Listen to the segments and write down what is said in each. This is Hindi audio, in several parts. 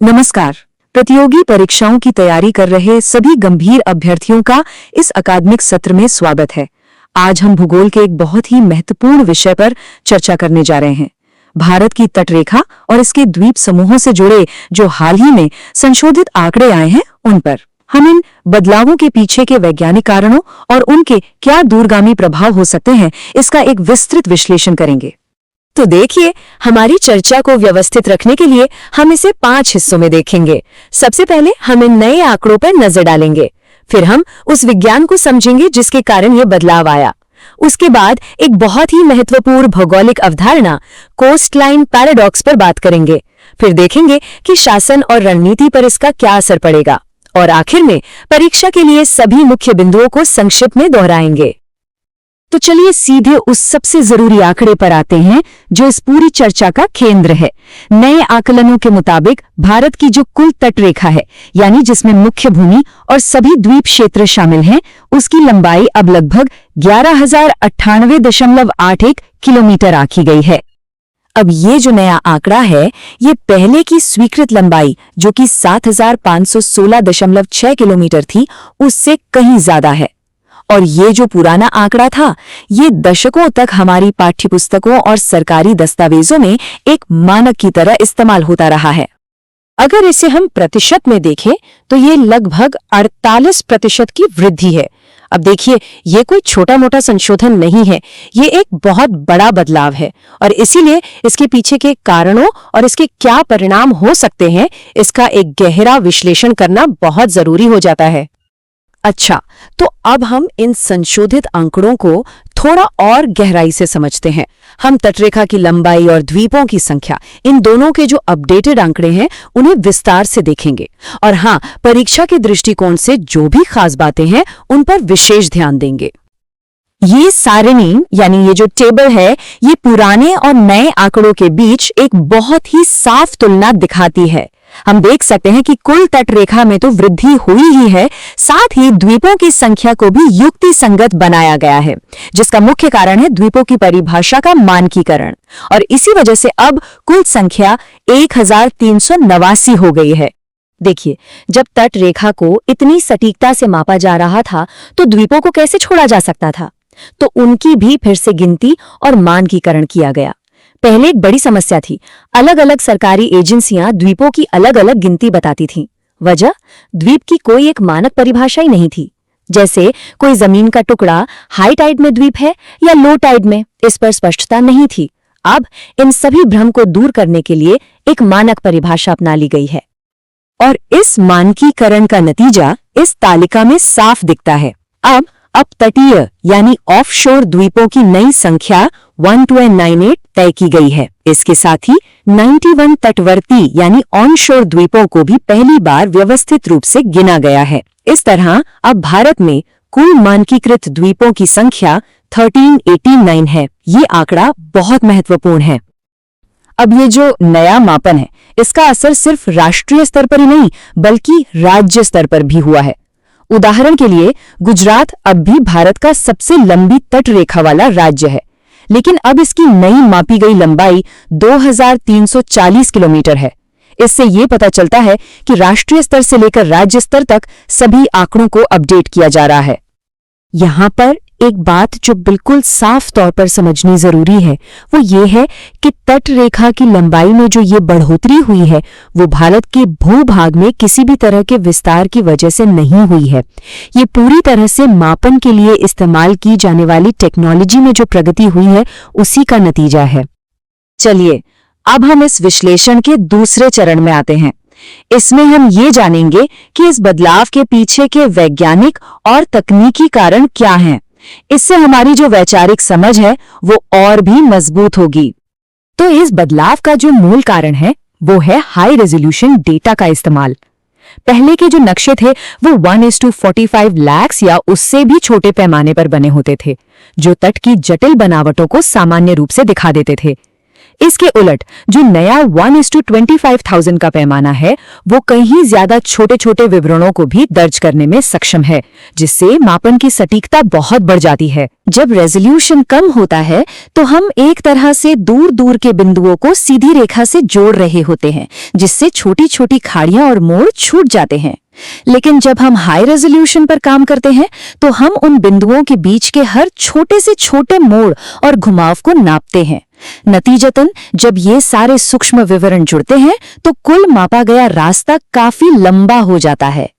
नमस्कार। प्रतियोगी परीक्षाओं की तैयारी कर रहे सभी गंभीर अभ्यर्थियों का इस अकादमिक सत्र में स्वागत है। आज हम भूगोल के एक बहुत ही महत्वपूर्ण विषय पर चर्चा करने जा रहे हैं। भारत की तटरेखा और इसके द्वीप समूहों से जुड़े जो हाल ही में संशोधित आंकड़े आए हैं उन पर हम इन बदलावों के पीछे के वैज्ञानिक कारणों और उनके क्या दूरगामी प्रभाव हो सकते हैं, इसका एक विस्तृत विश्लेषण करेंगे। तो देखिए, हमारी चर्चा को व्यवस्थित रखने के लिए हम इसे 5 हिस्सों में देखेंगे। सबसे पहले हम इन नए आंकड़ों पर नजर डालेंगे, फिर हम उस विज्ञान को समझेंगे जिसके कारण ये बदलाव आया। उसके बाद एक बहुत ही महत्वपूर्ण भौगोलिक अवधारणा कोस्टलाइन पैराडॉक्स पर बात करेंगे। फिर देखेंगे कि शासन और रणनीति पर इसका क्या असर पड़ेगा, और आखिर में परीक्षा के लिए सभी मुख्य बिंदुओं को संक्षिप्त में दोहराएंगे। तो चलिए सीधे उस सबसे जरूरी आंकड़े पर आते हैं जो इस पूरी चर्चा का केंद्र है। नए आकलनों के मुताबिक भारत की जो कुल तटरेखा है, यानी जिसमें मुख्य भूमि और सभी द्वीप क्षेत्र शामिल हैं, उसकी लंबाई अब लगभग 11,098.81 किलोमीटर आंकी गई है। अब ये जो नया आंकड़ा है, ये पहले की स्वीकृत लंबाई जो कि 7,516.6 किलोमीटर थी, उससे कहीं ज्यादा है। और ये जो पुराना आंकड़ा था, ये दशकों तक हमारी पाठ्यपुस्तकों और सरकारी दस्तावेजों में एक मानक की तरह इस्तेमाल होता रहा है। अगर इसे हम प्रतिशत में देखें तो ये लगभग 48% की वृद्धि है। अब देखिए, ये कोई छोटा मोटा संशोधन नहीं है, ये एक बहुत बड़ा बदलाव है, और इसीलिए इसके पीछे के कारणों और इसके क्या परिणाम हो सकते हैं, इसका एक गहरा विश्लेषण करना बहुत जरूरी हो जाता है। अच्छा, तो अब हम इन संशोधित आंकड़ों को थोड़ा और गहराई से समझते हैं। हम तटरेखा की लंबाई और द्वीपों की संख्या, इन दोनों के जो अपडेटेड आंकड़े हैं, उन्हें विस्तार से देखेंगे। और हाँ, परीक्षा के दृष्टिकोण से जो भी खास बातें हैं, उन पर विशेष ध्यान देंगे। ये सारणी यानी ये जो टेबल है, ये पुराने और नए आंकड़ों के बीच एक बहुत ही साफ तुलना दिखाती है। हम देख सकते हैं कि कुल तटरेखा में तो वृद्धि हुई ही है, साथ ही द्वीपों की संख्या को भी युक्ति संगत बनाया गया है, जिसका मुख्य कारण है द्वीपों की परिभाषा का मानकीकरण। और इसी वजह से अब कुल संख्या 1,389 हो गई है। देखिए, जब तटरेखा को इतनी सटीकता से मापा जा रहा था, तो द्वीपों को कैसे छोड़ा जा सकता था? तो उनकी भी फिर से गिनती और मानकीकरण किया गया। पहले एक बड़ी समस्या थी, अलग अलग सरकारी एजेंसियां द्वीपों की अलग अलग गिनती बताती थीं। वजह, द्वीप की कोई एक मानक परिभाषा ही नहीं थी। जैसे कोई जमीन का टुकड़ा हाई टाइड में द्वीप है या लो टाइड में, इस पर स्पष्टता नहीं थी। अब इन सभी भ्रम को दूर करने के लिए एक मानक परिभाषा अपना ली गई है, और इस मानकीकरण का नतीजा इस तालिका में साफ दिखता है। अब तटीय यानी ऑफशोर द्वीपों की नई संख्या 1298 तय की गई है। इसके साथ ही 91 तटवर्ती यानी ऑनशोर द्वीपों को भी पहली बार व्यवस्थित रूप से गिना गया है। इस तरह अब भारत में कुल मानकीकृत द्वीपों की संख्या 1389 है। ये आंकड़ा बहुत महत्वपूर्ण है। अब ये जो नया मापन है, इसका असर सिर्फ राष्ट्रीय स्तर पर ही नहीं, बल्कि राज्य स्तर पर भी हुआ है। उदाहरण के लिए, गुजरात अब भी भारत का सबसे लंबी तटरेखा वाला राज्य है, लेकिन अब इसकी नई मापी गई लंबाई 2,340 किलोमीटर है। इससे ये पता चलता है कि राष्ट्रीय स्तर से लेकर राज्य स्तर तक सभी आंकड़ों को अपडेट किया जा रहा है। यहाँ पर एक बात जो बिल्कुल साफ तौर पर समझनी जरूरी है, वो ये है कि तटरेखा की लंबाई में जो ये बढ़ोतरी हुई है, वो भारत के भूभाग में किसी भी तरह के विस्तार की वजह से नहीं हुई है। ये पूरी तरह से मापन के लिए इस्तेमाल की जाने वाली टेक्नोलॉजी में जो प्रगति हुई है, उसी का नतीजा है। चलिए, अब हम इस विश्लेषण के दूसरे चरण में आते हैं। इसमें हम ये जानेंगे कि इस बदलाव के पीछे के वैज्ञानिक और तकनीकी कारण क्या हैं। इससे हमारी जो वैचारिक समझ है, वो और भी मजबूत होगी। तो इस बदलाव का जो मूल कारण है, वो है हाई रेजोल्यूशन डेटा का इस्तेमाल। पहले के जो नक्शे थे, वो 1:45 लाख या उससे भी छोटे पैमाने पर बने होते थे, जो तट की जटिल बनावटों को सामान्य रूप से दिखा देते थे। इसके उलट जो नया 1:25,000 का पैमाना है वो कहीं ज्यादा छोटे छोटे विवरणों को भी दर्ज करने में सक्षम है, जिससे मापन की सटीकता बहुत बढ़ जाती है। जब रेजोल्यूशन कम होता है तो हम एक तरह से दूर दूर के बिंदुओं को सीधी रेखा से जोड़ रहे होते हैं, जिससे छोटी छोटी खाड़ियां और मोड़ छूट जाते हैं। लेकिन जब हम हाई रेजोल्यूशन पर काम करते हैं तो हम उन बिंदुओं के बीच के हर छोटे से छोटे मोड़ और घुमाव को नापते हैं। नतीजतन जब ये सारे सूक्ष्म विवरण जुड़ते हैं तो कुल मापा गया रास्ता काफी लंबा हो जाता है।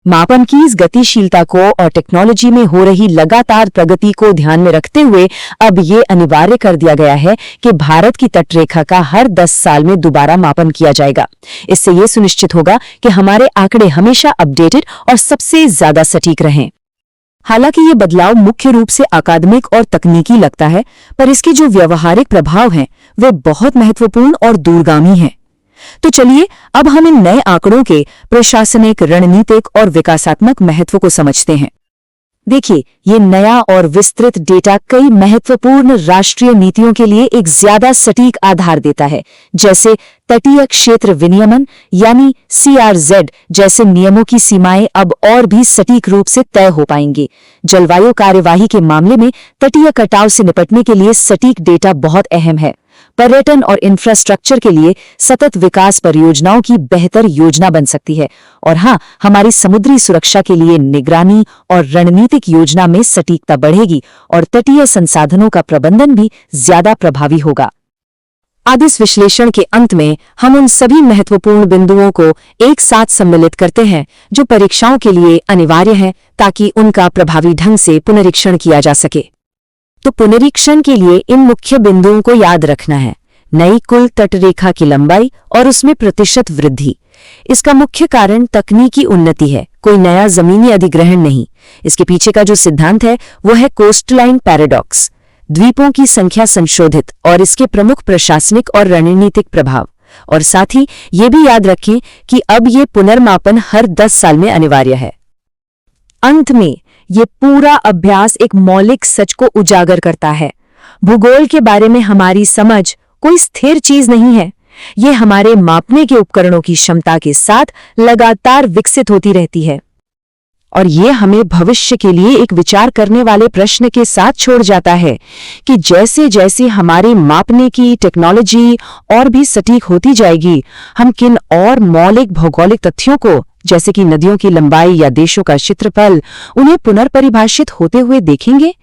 मापन की इस गतिशीलता को और टेक्नोलॉजी में हो रही लगातार प्रगति को ध्यान में रखते हुए अब ये अनिवार्य कर दिया गया है कि भारत की तटरेखा का हर 10 साल में दोबारा मापन किया जाएगा। इससे ये सुनिश्चित होगा कि हमारे आंकड़े हमेशा अपडेटेड और सबसे ज्यादा सटीक रहें। हालांकि ये बदलाव मुख्य रूप से अकादमिक और तकनीकी लगता है, पर इसके जो व्यवहारिक प्रभाव हैं वे बहुत महत्वपूर्ण और दूरगामी हैं। तो चलिए अब हम इन नए आंकड़ों के प्रशासनिक, रणनीतिक और विकासात्मक महत्व को समझते हैं। देखिए, ये नया और विस्तृत डेटा कई महत्वपूर्ण राष्ट्रीय नीतियों के लिए एक ज्यादा सटीक आधार देता है, जैसे तटीय क्षेत्र विनियमन यानी CRZ जैसे नियमों की सीमाएं अब और भी सटीक रूप से तय हो पाएंगी। जलवायु कार्यवाही के मामले में तटीय कटाव से निपटने के लिए सटीक डेटा बहुत अहम है। पर्यटन और इंफ्रास्ट्रक्चर के लिए सतत विकास परियोजनाओं की बेहतर योजना बन सकती है। और हाँ, हमारी समुद्री सुरक्षा के लिए निगरानी और रणनीतिक योजना में सटीकता बढ़ेगी और तटीय संसाधनों का प्रबंधन भी ज्यादा प्रभावी होगा। आज इस विश्लेषण के अंत में हम उन सभी महत्वपूर्ण बिंदुओं को एक साथ सम्मिलित करते हैं जो परीक्षाओं के लिए अनिवार्य हैं, ताकि उनका प्रभावी ढंग से पुनरीक्षण किया जा सके। तो पुनरीक्षण के लिए इन मुख्य बिंदुओं को याद रखना है। नई कुल तटरेखा की लंबाई और उसमें प्रतिशत वृद्धि। इसका मुख्य कारण तकनीकी उन्नति है, कोई नया जमीनी अधिग्रहण नहीं। इसके पीछे का जो सिद्धांत है वो है कोस्टलाइन पैराडॉक्स, द्वीपों की संख्या संशोधित और इसके प्रमुख प्रशासनिक और रणनीतिक प्रभाव। और साथ ही ये भी याद रखें कि अब ये पुनर्मापन हर 10 साल में अनिवार्य है। अंत में ये पूरा अभ्यास एक मौलिक सच को उजागर करता है। भूगोल के बारे में हमारी समझ कोई स्थिर चीज नहीं है। ये हमारे मापने के उपकरणों की क्षमता के साथ लगातार विकसित होती रहती है। और ये हमें भविष्य के लिए एक विचार करने वाले प्रश्न के साथ छोड़ जाता है कि जैसे जैसे हमारी मापने की टेक्नोलॉजी और भी सटीक होती जाएगी, हम किन और मौलिक भौगोलिक तथ्यों को, जैसे कि नदियों की लंबाई या देशों का क्षेत्रफल, उन्हें पुनर्परिभाषित होते हुए देखेंगे।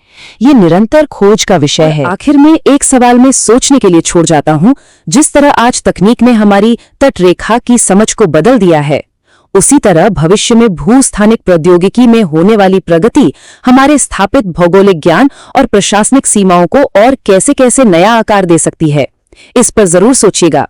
ये निरंतर खोज का विषय है। आखिर में एक सवाल में सोचने के लिए छोड़ जाता हूं। जिस तरह आज तकनीक ने हमारी तटरेखा की समझ को बदल दिया है, उसी तरह भविष्य में भूस्थानिक प्रौद्योगिकी में होने वाली प्रगति हमारे स्थापित भौगोलिक ज्ञान और प्रशासनिक सीमाओं को और कैसे कैसे नया आकार दे सकती है। इस पर जरूर सोचिएगा।